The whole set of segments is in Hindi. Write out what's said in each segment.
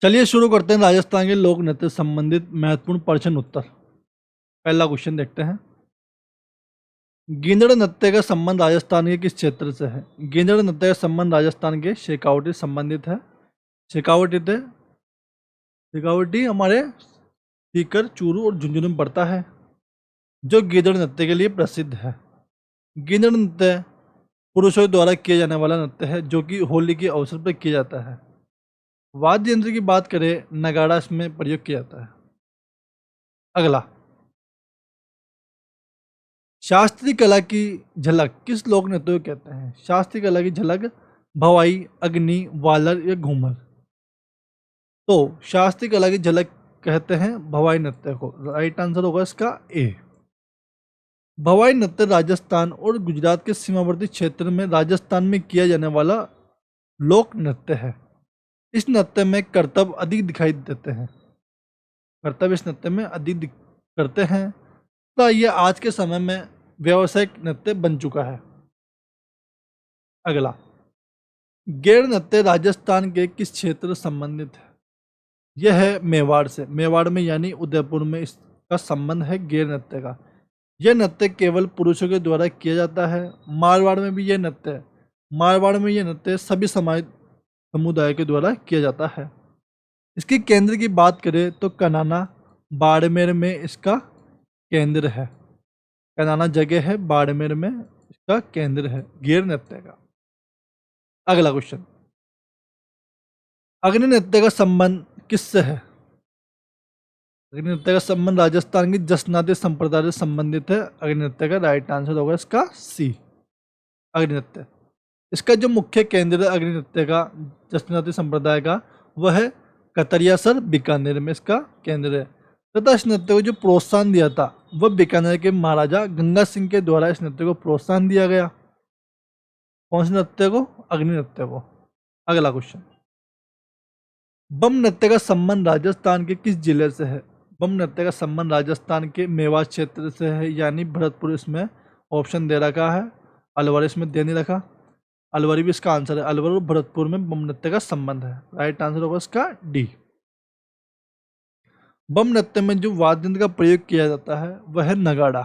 चलिए शुरू करते हैं राजस्थान के लोक नृत्य से संबंधित महत्वपूर्ण प्रश्न उत्तर। पहला क्वेश्चन देखते हैं। गिंदड़ नृत्य का संबंध राजस्थान के किस क्षेत्र से है? गिंदड़ नृत्य का संबंध राजस्थान के शेखावटी से संबंधित है। शेखावटी थे शेखावटी हमारे सीकर, चूरू और झुंझुनू में पड़ता है, जो गिंदड़ नृत्य के लिए प्रसिद्ध है। गिंदड़ नृत्य पुरुषों द्वारा किया जाने वाला नृत्य है, जो कि होली के अवसर पर किया जाता है। वाद्य यंत्र की बात करें, नगाड़ा इसमें प्रयोग किया जाता है। अगला, शास्त्रीय कला की झलक किस लोक नृत्य को कहते हैं? शास्त्रीय कला की झलक भवाई, अग्नि, वालर या घूमर। तो शास्त्रीय कला की झलक कहते हैं भवाई नृत्य को। राइट आंसर होगा इसका ए। भवाई नृत्य राजस्थान और गुजरात के सीमावर्ती क्षेत्र में राजस्थान में किया जाने वाला लोक नृत्य है। इस नृत्य में करतब अधिक दिखाई देते हैं। करतब इस नृत्य में अधिक करते हैं, तो यह आज के समय में व्यावसायिक नृत्य बन चुका है। अगला, गेर नृत्य राजस्थान के किस क्षेत्र से संबंधित है? यह है मेवाड़ से। मेवाड़ में यानी उदयपुर में इसका संबंध है गेर नृत्य का। यह नृत्य केवल पुरुषों के द्वारा किया जाता है। मारवाड़ में भी यह नृत्य है। मारवाड़ में यह नृत्य सभी समुदाय के द्वारा किया जाता है। इसकी केंद्र की बात करें तो कनाना, बाड़मेर में इसका केंद्र है। कनाना जगह है, बाड़मेर में इसका केंद्र है गेर नृत्य का। अगला क्वेश्चन, अग्नि नृत्य का संबंध किससे है? अग्नि नृत्य का संबंध राजस्थान की जसनाती संप्रदाय से संबंधित है। अग्नि नृत्य का राइट आंसर होगा इसका सी। अग्नि नृत्य, इसका जो मुख्य केंद्र है अग्नि नृत्य का जसनाती संप्रदाय का, वह है कतरियासर, बीकानेर में इसका केंद्र है। तथा इस नृत्य को जो प्रोत्साहन दिया था वह बीकानेर के महाराजा गंगा सिंह के द्वारा इस नृत्य को प्रोत्साहन दिया गया। कौन से नृत्य को? अग्नि नृत्य को। अगला क्वेश्चन, बम नृत्य का संबंध राजस्थान के किस जिले से है? बम नृत्य का संबंध राजस्थान के मेवाड़ क्षेत्र से है, यानी भरतपुर। इसमें ऑप्शन दे रखा है, अलवर इसमें दे नहीं रखा। अलवर भी इसका आंसर है। अलवर और भरतपुर में बम नृत्य का संबंध है। राइट आंसर होगा इसका डी। बम नृत्य में जो वाद्य यंत्र का प्रयोग किया जाता है वह है नगाड़ा।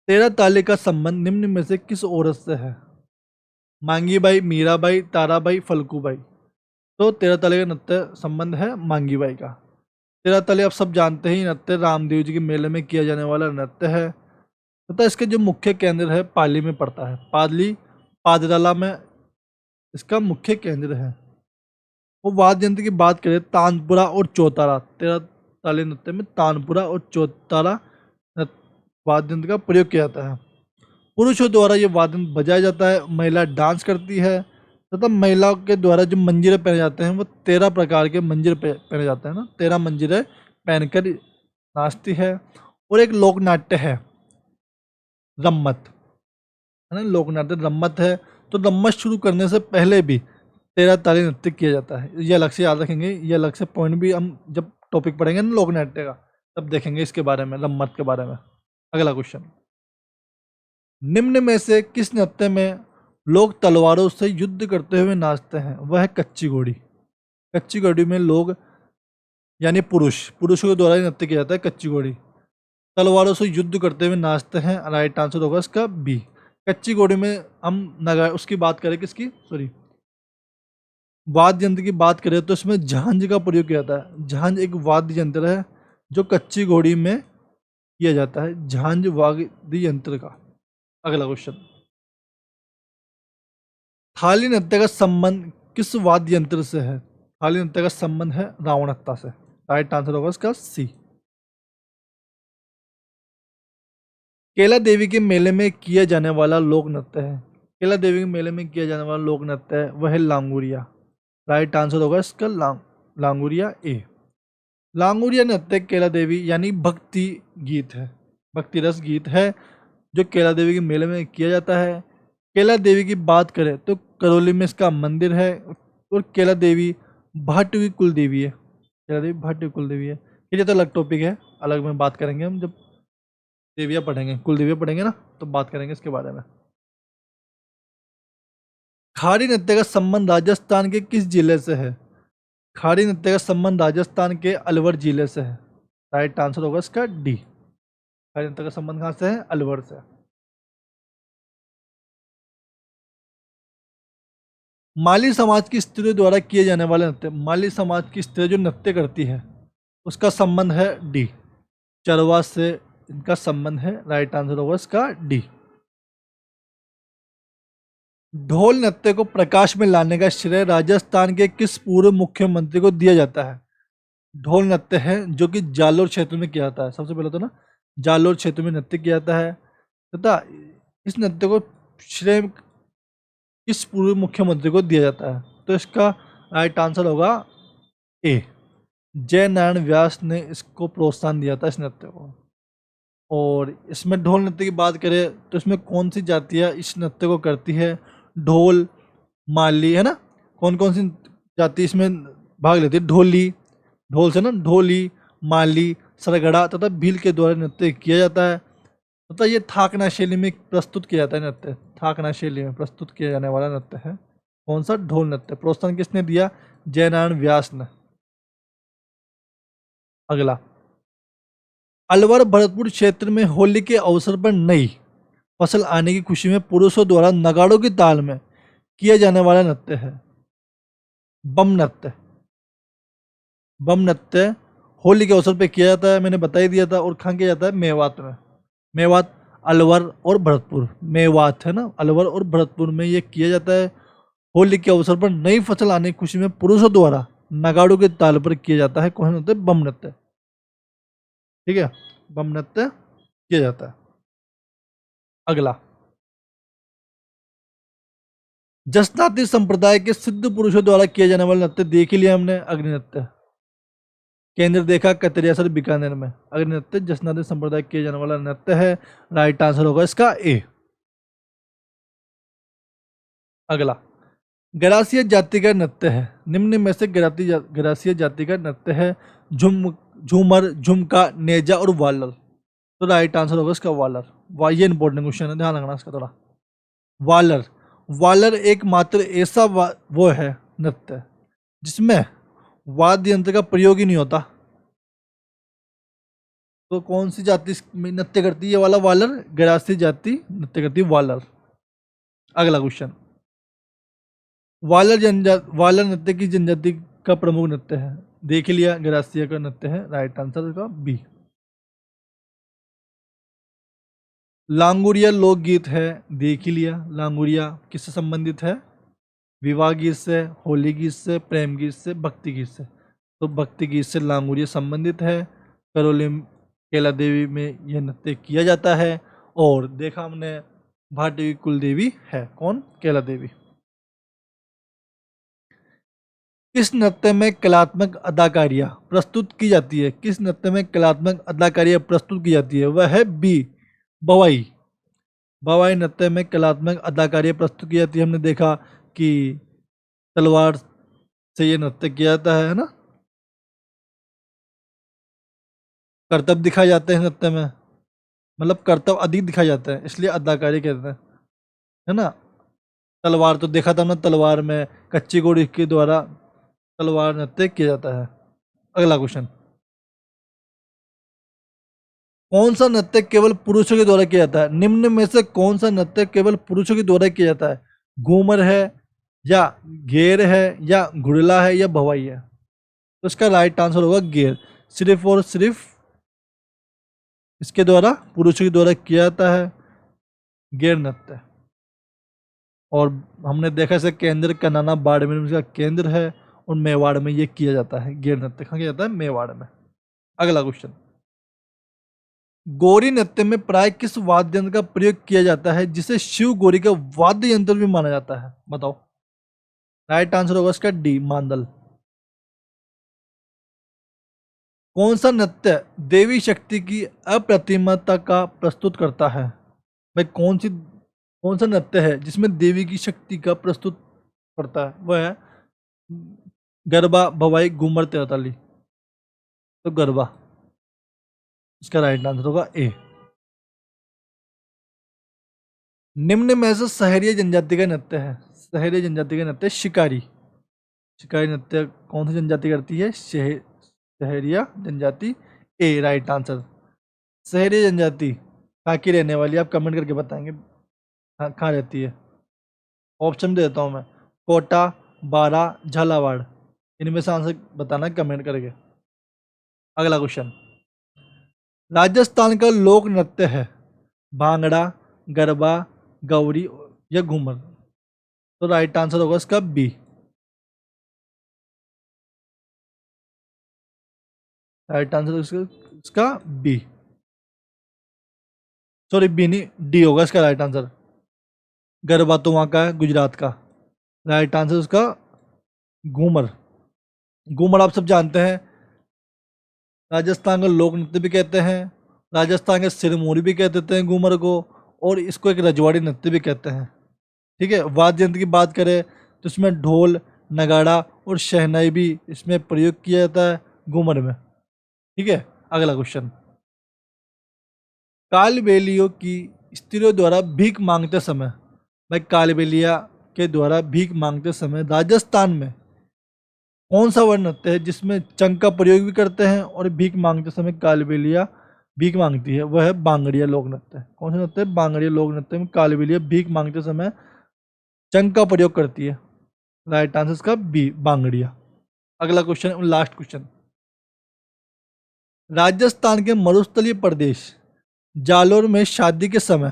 13 ताली का संबंध निम्न में से किस औरत से है? मांगी बाई, मीराबाई, ताराबाई, फलकूबाई। तो 13 ताली का नृत्य संबंध है मांगी बाई का। 13 ताली आप सब जानते हैं, नृत्य रामदेव जी के मेले में किया जाने वाला नृत्य है तथा इसके जो मुख्य केंद्र है पाली में पड़ता है। पाली पादराला में इसका मुख्य केंद्र है। वो वाद्य यंत्र की बात करें, तानपुरा और चौतारा। 13 ताली नृत्य में तानपुरा और चौतारा वाद्य यंत्र का प्रयोग किया जाता है। पुरुषों द्वारा ये वाद्य यंत्र बजाया जाता है। महिला डांस करती है तथा महिलाओं के द्वारा जो मंजीरे पहने जाते हैं वो 13 प्रकार के मंजीरे पहने जाते हैं ना। 13 मंजीरे पहनकर नाचती है। और एक लोक नाट्य है रम्मत, है ना। लोक नाट्य रम्मत है। तो रम्मत शुरू करने से पहले भी 13 ताली नृत्य किया जाता है। ये अलग से याद रखेंगे, ये अलग से पॉइंट भी हम जब टॉपिक पढ़ेंगे ना लोक नाट्य का, तब देखेंगे इसके बारे में, रम्मत के बारे में। अगला क्वेश्चन, निम्न में से किस नृत्य में लोग तलवारों से युद्ध करते हुए नाचते हैं? वह है कच्ची घोड़ी। कच्ची घोड़ी में लोग यानी पुरुषों के द्वारा नृत्य किया जाता है। कच्ची घोड़ी तलवारों से युद्ध करते हुए नाचते हैं। राइट आंसर होगा इसका बी। कच्ची घोड़ी में हम नगा उसकी बात करें, किसकी, सॉरी, वाद्य यंत्र की बात करें तो इसमें झांझ का प्रयोग किया जाता है। झांझ एक वाद्य यंत्र है जो कच्ची घोड़ी में किया जाता है, झांझ वाद्य यंत्र का। अगला क्वेश्चन, थाली नृत्य का संबंध किस वाद्य यंत्र से है? थाली नृत्य का संबंध है रावणत्ता से। राइट आंसर होगा इसका सी। केला देवी के मेले में किया जाने वाला लोक नृत्य है। केला देवी के मेले में किया जाने वाला लोक नृत्य है वह है लांगुरिया। राइट आंसर होगा इसका लांगुरिया ए। लांगुरिया नृत्य केला देवी यानी भक्ति गीत है, भक्ति रस गीत है जो केला देवी के मेले में किया जाता है। केला देवी की बात करें तो करौली में इसका मंदिर है। और केला देवी भाट की कुल देवी है। केला देवी भाट की कुल देवी है। ये तो अलग टॉपिक है, अलग में बात करेंगे हम जब देवियाँ पढ़ेंगे, कुल देवियाँ पढ़ेंगे ना, तो बात करेंगे इसके बारे में। खाड़ी नृत्य का संबंध राजस्थान के किस जिले से है? खाड़ी नृत्य का संबंध राजस्थान के अलवर जिले से है। राइट आंसर होगा इसका डी। खाड़ी नृत्य का संबंध कहाँ से है? अलवर से। माली समाज की स्त्रियों द्वारा किए जाने वाले नृत्य, माली समाज की स्त्री जो नृत्य करती है उसका संबंध है डी, चरवा से इनका संबंध है। राइट आंसर होगा इसका डी। ढोल नृत्य को प्रकाश में लाने का श्रेय राजस्थान के किस पूर्व मुख्यमंत्री को दिया जाता है? ढोल नृत्य है जो कि जालोर क्षेत्र में किया जाता है। सबसे पहले तो ना जालोर क्षेत्र में नृत्य किया जाता है तथा इस नृत्य को श्रेय किस पूर्व मुख्यमंत्री को दिया जाता है? तो इसका राइट आंसर होगा ए, जय नारायण व्यास ने इसको प्रोत्साहन दिया था इस नृत्य को। और इसमें ढोल नृत्य की बात करें तो इसमें कौन सी जातियाँ इस नृत्य को करती है? ढोल, माली, है ना। कौन कौन सी जाति इसमें भाग लेती है? ढोली, ढोल से ना ढोली, माली, सरगड़ा तथा भील के द्वारा नृत्य किया जाता है तथा ये थाकना शैली में प्रस्तुत किया जाता है नृत्य। थाकना शैली में प्रस्तुत किया जाने वाला नृत्य है कौन सा? ढोल नृत्य। प्रोत्साहन किसने दिया? जयनारायण व्यास ने। अगला, अलवर भरतपुर क्षेत्र में होली के अवसर पर नई फसल आने की खुशी में पुरुषों द्वारा नगाड़ों की ताल में किया जाने वाला नृत्य है बम नृत्य। बम नृत्य होली के अवसर पर किया जाता है, मैंने बता ही दिया था। और कहाँ किया जाता है? मेवात में। मेवात, अलवर और भरतपुर। मेवात है ना, अलवर और भरतपुर में ये किया जाता है। होली के अवसर पर नई फसल आने की खुशी में पुरुषों द्वारा नगाड़ों के ताल पर किया जाता है कौन नृत्य? बम नृत्य। ठीक है, बम नृत्य किया जाता है। अगला, जसनाती संप्रदाय के सिद्ध पुरुषों द्वारा किया जाने वाला नृत्य देख ही लिया हमने, अग्नि नृत्य। केंद्र देखा कतरियासर बीकानेर में। अग्नि नृत्य जसनाती संप्रदाय किया जाने वाला नृत्य है। राइट आंसर होगा इसका ए। अगला, गरासिया जाति का नृत्य है, निम्न में से गरासिया जाति का नृत्य है झूमर, झुमका, नेजा और वालर। तो राइट आंसर होगा इसका वालर। ये इंपॉर्टेंट क्वेश्चन है, ध्यान रखना इसका थोड़ा। वालर, वालर एकमात्र ऐसा वो है नृत्य जिसमें वाद्य यंत्र का प्रयोग ही नहीं होता। तो कौन सी जाति नृत्य करती है ये वाला वालर? गरासी जाति नृत्य करती है वालर। अगला क्वेश्चन, वालर नृत्य की जनजाति का प्रमुख नृत्य है, देख लिया गरासिया का नृत्य है। राइट आंसर का बी। लांगुरिया लोकगीत है, देख लिया। लांगुरिया किससे संबंधित है? विवाह गीत से, होली गीत से, प्रेम गीत से, भक्ति गीत से। तो भक्ति गीत से लांगुरिया संबंधित है। करौली कैला देवी में यह नृत्य किया जाता है। और देखा हमने भारतीय की कुल देवी है कौन? कैला देवी। किस नृत्य में कलात्मक अदाकारियां प्रस्तुत की जाती है? किस नृत्य में कलात्मक अदाकारियां प्रस्तुत की जाती है? वह है बी, बवाई। बवाई नृत्य में कलात्मक अदाकारियां प्रस्तुत की जाती है। हमने देखा कि तलवार से ये नृत्य किया जाता है ना। करतब दिखाए जाते हैं नृत्य में, मतलब करतब अधिक दिखाए जाते हैं इसलिए अदाकारी कहते हैं, है ना। तलवार तो देखा था ना, तलवार में कच्ची घोड़ी के द्वारा तलवार नृत्य किया जाता है। अगला क्वेश्चन, कौन सा नृत्य केवल पुरुषों के द्वारा किया जाता है? निम्न में से कौन सा नृत्य केवल पुरुषों के द्वारा किया जाता है? घूमर है, या घेर है, या घुड़ला है, या भवाई है? तो इसका राइट आंसर होगा घेर। सिर्फ और सिर्फ इसके द्वारा पुरुषों के द्वारा किया जाता है घेर नृत्य। और हमने देखा इसे केंद्र कनाना बाड़मेर में इसका केंद्र है और मेवाड़ में ये किया जाता है घेर नृत्य। कहाँ किया जाता है? मेवाड़ में। अगला क्वेश्चन, गौरी नृत्य में प्राय किस वाद्य यंत्र का प्रयोग किया जाता है जिसे शिव गौरी का वाद्य यंत्र भी माना जाता है? बताओ। राइट आंसर होगा इसका डी, मांदल। कौन सा नृत्य देवी शक्ति की अप्रतिमता का प्रस्तुत करता है? भाई कौन सा नृत्य है जिसमें देवी की शक्ति का प्रस्तुत करता है? वह है गरबा, भवाई, घूमर, तेरताली। तो गरबा, इसका राइट आंसर होगा ए। निम्न में से सहरिया जनजाति का नृत्य है। शहरी जनजाति का नृत्य शिकारी। शिकारी नृत्य कौन सी जनजाति करती है? शहरिया जनजाति। ए राइट आंसर। शहरी जनजाति कहाँ की रहने वाली है? आप कमेंट करके बताएंगे कहाँ रहती है। ऑप्शन दे देता हूँ मैं, कोटा, बारा, झालावाड़, इनमें से आंसर बताना कमेंट करके। अगला क्वेश्चन, राजस्थान का लोक नृत्य है भांगड़ा, गरबा, गौरी या घूमर। तो राइट आंसर होगा इसका बी। राइट आंसर इसका बी, सॉरी बी नहीं, डी होगा इसका राइट आंसर। गरबा तो वहाँ का है, गुजरात का। राइट आंसर उसका घूमर। घूमर आप सब जानते हैं, राजस्थान का लोक नृत्य भी कहते हैं, राजस्थान के सिरमौरी भी कह देते हैं घूमर को, और इसको एक रजवाड़ी नृत्य भी कहते हैं। ठीक है, वाद्य यंत्र की बात करें तो इसमें ढोल, नगाड़ा और शहनाई भी इसमें प्रयोग किया जाता है घूमर में। ठीक है, अगला क्वेश्चन, कालबेलियों की स्त्रियों द्वारा भीख मांगते समय, भाई कालबेलिया के द्वारा भीख मांगते समय राजस्थान में कौन सा वर्ण नृत्य है जिसमें चंग का प्रयोग भी करते हैं और भीख मांगते समय कालबेलिया भीख मांगती है? वह है बांगड़िया लोक नृत्य। कौन सा नृत्य है? बांगड़िया लोक नृत्य में कालबेलिया भीख मांगते समय चंग का प्रयोग करती है। राइट आंसर इसका बी, बांगड़िया। अगला क्वेश्चन, लास्ट क्वेश्चन, राजस्थान के मरुस्थलीय प्रदेश जालोर में शादी के समय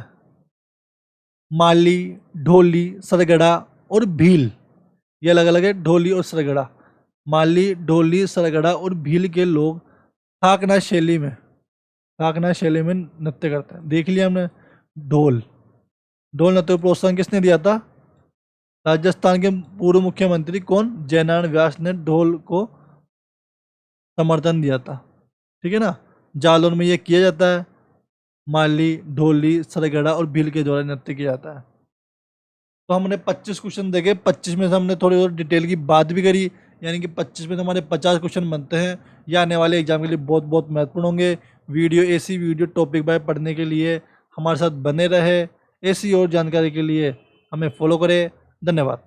माली, ढोली, सरगड़ा और भील, ये अलग अलग है, ढोली और सरगड़ा। माली, ढोली, सरगड़ा और भील के लोग थाकना शैली में नृत्य करते हैं। देख लिया हमने, ढोल नृत्य को प्रोत्साहन किसने दिया था? राजस्थान के पूर्व मुख्यमंत्री कौन? जयनारायण व्यास ने ढोल को समर्थन दिया था। ठीक है ना, जालौर में ये किया जाता है, माली, ढोली, सरगड़ा और भील के द्वारा नृत्य किया जाता है। तो हमने 25 क्वेश्चन देखे, 25 में से हमने थोड़ी और डिटेल की बात भी करी, यानी कि 25 में तो हमारे 50 क्वेश्चन बनते हैं। ये आने वाले एग्जाम के लिए बहुत बहुत महत्वपूर्ण होंगे। ऐसी वीडियो टॉपिक बाय पढ़ने के लिए हमारे साथ बने रहे। ऐसी और जानकारी के लिए हमें फॉलो करें। धन्यवाद।